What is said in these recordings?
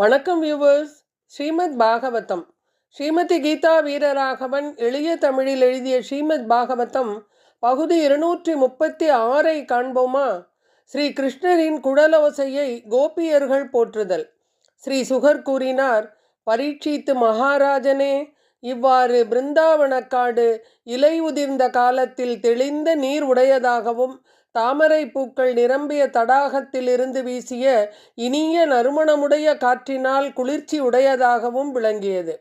வணக்கம் வியூவர்ஸ். ஸ்ரீமத் பாகவதம். ஸ்ரீமதி கீதா வீரராகவன் எளிய தமிழில் எழுதிய ஸ்ரீமத் பாகவதம் பகுதி 236 காண்போமா? ஸ்ரீ கிருஷ்ணரின் குழலோசையை கோபியர்கள் போற்றுதல். ஸ்ரீ சுகர் கூறினார், பரீட்சித்து மகாராஜனே, இவ்வாறு பிருந்தாவனக்காடு இலை உதிர்ந்த காலத்தில் தெளிந்த நீர் உடையதாகவும் தாமரை பூக்கள் நிரம்பிய தடாகத்திலிருந்து வீசிய இனிய நறுமணமுடைய காற்றினால் குளிர்ச்சி உடையதாகவும் விளங்கியது.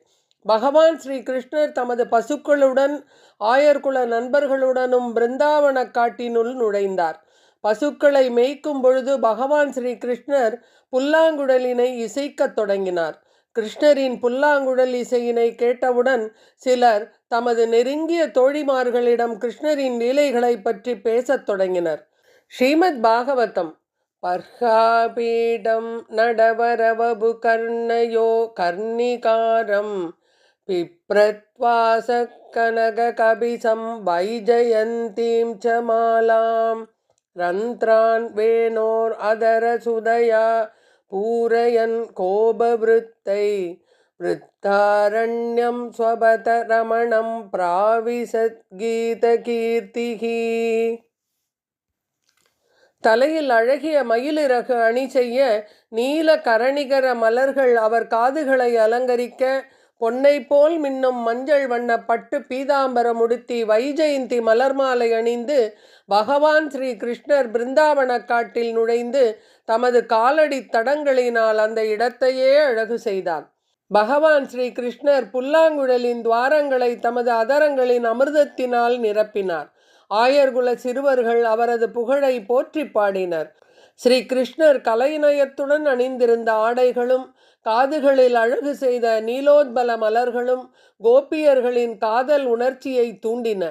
பகவான் ஸ்ரீ கிருஷ்ணர் தமது பசுக்களுடன் ஆயர்குல நண்பர்களுடனும் பிருந்தாவன காட்டினுள் நுழைந்தார். பசுக்களை மேய்க்கும் பொழுது பகவான் ஸ்ரீ கிருஷ்ணர் புல்லாங்குழலினை இசைக்கத் தொடங்கினார். கிருஷ்ணரின் புல்லாங்குழல் இசையினை கேட்டவுடன் சிலர் தமது நெருங்கிய தோழிமார்களிடம் கிருஷ்ணரின் லீலைகளை பற்றி பேசத் தொடங்கினர். ஸ்ரீமத் பாகவதம். பர்ஹாபீடம் நடவரவபு கர்ணயோ கர்ணிகாரம் பிப்ரத்வாச கனக கபிசம் வைஜயந்தீம் ச மாலாம் ரந்த்ரான் வேணோர் அதர சுதயா பூரயன் கோபவிருத்தை விருத்தாரண்யம் ஸ்வபத ரமணம் பிராவிசத் கீத கீர்த்திகி. தலையில் அழகிய மயிலிறகு அணி செய்ய நீல கரணிகர மலர்கள் அவர் காதுகளை அலங்கரிக்க பொன்னை போல் மின்னும் மஞ்சள் வண்ண பட்டு பீதாம்பரம் உடுத்தி வைஜெயந்தி மலர் மாலை அணிந்து பகவான் ஸ்ரீ கிருஷ்ணர் பிருந்தாவன காட்டில் நுழைந்து தமது காலடி தடங்களினால் அந்த இடத்தையே அழகு செய்தார். பகவான் ஸ்ரீ கிருஷ்ணர் புல்லாங்குழலின் துவாரங்களை தமது அதரங்களின் அமிர்தத்தினால் நிரப்பினார். ஆயர்குல சிறுவர்கள் அவரது புகழை போற்றி பாடினர். ஸ்ரீ கிருஷ்ணர் கலைநயத்துடன் அணிந்திருந்த ஆடைகளும் காதுகளில் அழகு செய்த நீலோத்பல மலர்களும் கோபியர்களின் காதல் உணர்ச்சியை தூண்டின.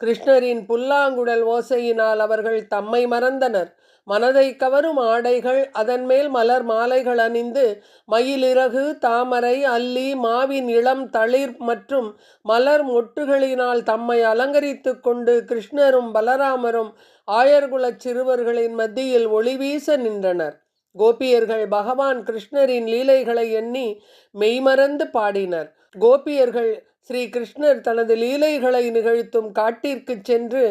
கிருஷ்ணரின் புல்லாங்குழல் ஓசையினால் அவர்கள் தம்மை மறந்தனர். மனதை கவரும் ஆடைகள், அதன் மேல் மலர் மாலைகள் அணிந்து மயிலிறகு, தாமரை, அல்லி, மாவின் இளம் தளிர் மற்றும் மலர் மொட்டுகளினால் தம்மை அலங்கரித்து கொண்டு கிருஷ்ணரும் பலராமரும் ஆயர்குலச் சிறுவர்களின் மத்தியில் ஒளிவீச நின்றனர். கோபியர்கள் பகவான் கிருஷ்ணரின் லீலைகளை எண்ணி மெய்மறந்து பாடினர். கோபியர்கள் ஸ்ரீ கிருஷ்ணர் தனது லீலைகளை நிகழ்த்தும் காட்டிற்கு சென்று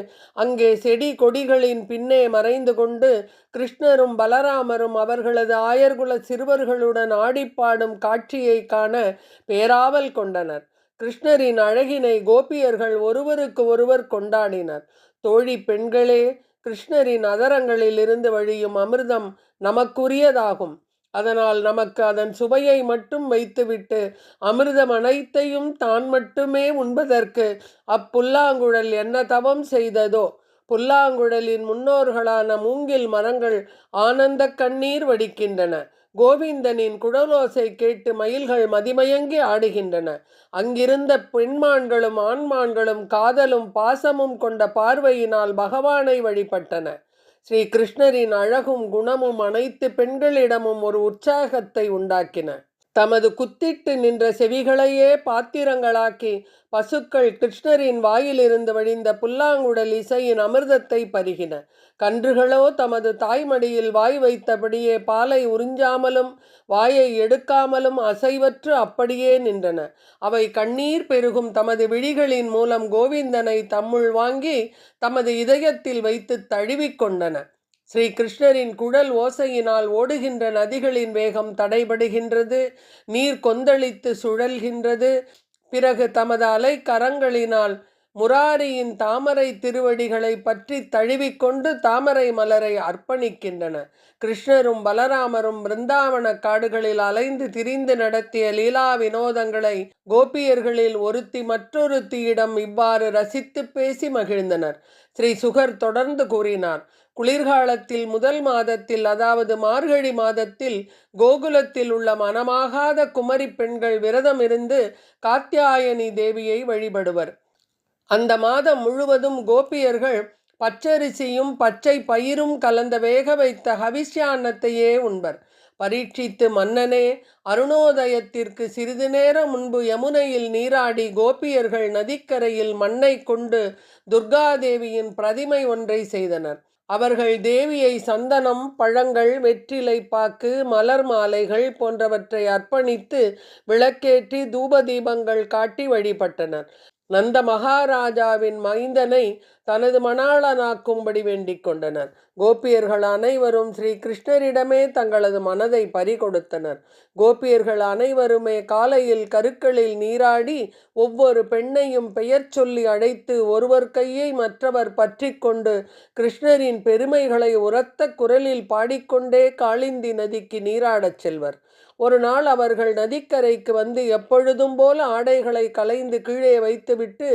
அங்கே செடி கொடிகளின் பின்னே மறைந்து கொண்டு கிருஷ்ணரும் பலராமரும் அவர்களது ஆயர்குல சிறுவர்களுடன் ஆடிப்பாடும் காட்சியை காண பேராவல் கொண்டனர். கிருஷ்ணரின் அழகினை கோபியர்கள் ஒருவருக்கு ஒருவர் கொண்டாடினர். தோழி பெண்களே, கிருஷ்ணரின் அதரங்களில் இருந்து வழியும் அமிர்தம் நமக்குரியதாகும். அதனால் நமக்கு அதன் சுவையை மட்டும் வைத்துவிட்டு அமிர்தம் அனைத்தையும் தான் மட்டுமே உண்பதற்கு அப்புல்லாங்குழல் என்ன தவம் செய்ததோ. புல்லாங்குழலின் முன்னோர்களான மூங்கில் மரங்கள் ஆனந்த கண்ணீர் வடிக்கின்றன. கோவிந்தனின் குழலோசை கேட்டு மயில்கள் மதிமயங்கி ஆடுகின்றன. அங்கிருந்த பெண்மான்களும் ஆண்மான்களும் காதலும் பாசமும் கொண்ட பார்வையினால் பகவானை வழிபட்டன. ஸ்ரீ கிருஷ்ணரின் அழகும் குணமும் அனைத்து பெண்களிடமும் ஒரு உற்சாகத்தை உண்டாக்கின. தமது குத்திட்டு நின்ற செவிகளையே பாத்திரங்களாக்கி பசுக்கள் கிருஷ்ணரின் வாயிலிருந்து வழிந்த புல்லாங்குழல் இசையின் அமிர்தத்தை பருகின. கன்றுகளோ தமது தாய்மடியில் வாய் வைத்தபடியே பாலை உறிஞ்சாமலும் வாயை எடுக்காமலும் அசைவற்று அப்படியே நின்றன. அவை கண்ணீர் பெருகும் தமது விழிகளின் மூலம் கோவிந்தனை தம்முள் வாங்கி தமது இதயத்தில் வைத்து தழுவிக்கொண்டன. ஸ்ரீ கிருஷ்ணரின் குழல் ஓசையினால் ஓடுகின்ற நதிகளின் வேகம் தடைபடுகின்றது. நீர் கொந்தளித்து சுழல்கின்றது. பிறகு தமது அலை கரங்களினால் முராரியின் தாமரை திருவடிகளை பற்றி தழுவிக்கொண்டு தாமரை மலரை அர்ப்பணிக்கின்றன. கிருஷ்ணரும் பலராமரும் பிருந்தாவன காடுகளில் அலைந்து திரிந்து நடத்திய லீலா வினோதங்களை கோபியர்களில் ஒருத்தி மற்றொருத்தியிடம் இவ்வாறு ரசித்து பேசி மகிழ்ந்தனர். ஸ்ரீ சுகர் தொடர்ந்து கூறினார், குளிர்காலத்தில் முதல் மாதத்தில், அதாவது மார்கழி மாதத்தில் கோகுலத்தில் உள்ள மனமாகாத குமரி பெண்கள் விரதம் இருந்து காத்யாயனி தேவியை வழிபடுவர். அந்த மாதம் முழுவதும் கோபியர்கள் பச்சரிசியும் பச்சை பயிரும் கலந்த வேக வைத்த ஹவிஷ்யான்னத்தையே உண்பர். பரீட்சித்து மன்னனே, அருணோதயத்திற்கு சிறிது நேரம் முன்பு யமுனையில் நீராடி கோபியர்கள் நதிக்கரையில் மண்ணை கொண்டு துர்காதேவியின் பிரதிமை ஒன்றை செய்தனர். அவர்கள் தேவியை சந்தனம், பழங்கள், வெற்றிலை பாக்கு, மலர் மாலைகள் போன்றவற்றை அர்ப்பணித்து விளக்கேற்றி தூப தீபங்கள் காட்டி வழிபட்டனர். நந்த மகாராஜாவின் மைந்தனை தனது மணாளனாக்கும்படி வேண்டிக் கொண்டனர். கோபியர்கள் அனைவரும் ஸ்ரீ கிருஷ்ணரிடமே தங்களது மனதை பறிகொடுத்தனர். கோபியர்கள் அனைவருமே காலையில் கருக்களில் நீராடி ஒவ்வொரு பெண்ணையும் பெயர் சொல்லி அழைத்து ஒருவர் கையை மற்றவர் பற்றி கொண்டு கிருஷ்ணரின் பெருமைகளை உரத்த குரலில் பாடிக்கொண்டே காளிந்தி நதிக்கு நீராடச் செல்வர். ஒரு நாள் அவர்கள் நதிக்கரைக்கு வந்து எப்பொழுதும் போல ஆடைகளை களைந்து கீழே வைத்துவிட்டு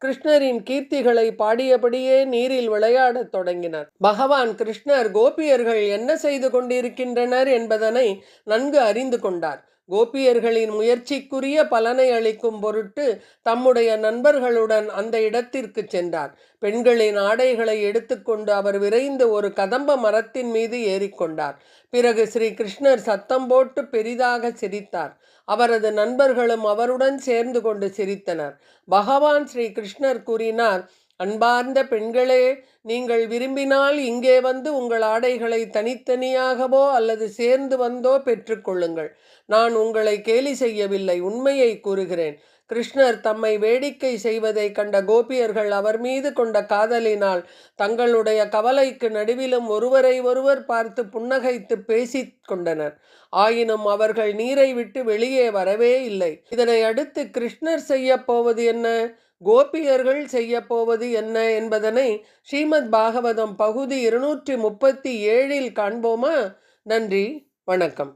கிருஷ்ணரின் கீர்த்திகளை பாடியபடியே நீரில் விளையாடத் தொடங்கினர். பகவான் கிருஷ்ணர் கோபியர்கள் என்ன செய்து கொண்டிருக்கின்றனர் என்பதனை நன்கு அறிந்து கொண்டார். கோபியர்களின் முயற்சிக்குரிய பலனை அளிக்கும் பொருட்டு தம்முடைய நண்பர்களுடன் அந்த இடத்திற்கு சென்றார். பெண்களின் ஆடைகளை எடுத்துக்கொண்டு அவர் விரைந்து ஒரு கதம்ப மரத்தின் மீது ஏறிக்கொண்டார். பிறகு ஸ்ரீ கிருஷ்ணர் சத்தம் போட்டு பெரிதாக சிரித்தார். அவரது நண்பர்களும் அவருடன் சேர்ந்து கொண்டு சிரித்தனர். பகவான் ஸ்ரீ கிருஷ்ணர் கூறினார், அன்பார்ந்த பெண்களே, நீங்கள் விரும்பினால் இங்கே வந்து உங்கள் ஆடைகளை தனித்தனியாகவோ அல்லது சேர்ந்து வந்தோ பெற்றுக்கொள்ளுங்கள். நான் உங்களை கேலி செய்யவில்லை, உண்மையை கூறுகிறேன். கிருஷ்ணர் தம்மை வேடிக்கை செய்வதை கண்ட கோபியர்கள் அவர் மீது கொண்ட காதலினால் தங்களுடைய கவலைக்கு நடுவிலும் ஒருவரை ஒருவர் பார்த்து புன்னகைத்து பேசி கொண்டனர். ஆயினும் அவர்கள் நீரை விட்டு வெளியே வரவே இல்லை. இதனை அடுத்து கிருஷ்ணர் செய்ய போவது என்ன, கோபியர்கள் செய்ய போவது என்ன என்பதனை ஸ்ரீமத் பாகவதம் பகுதி 237 காண்போமா? நன்றி, வணக்கம்.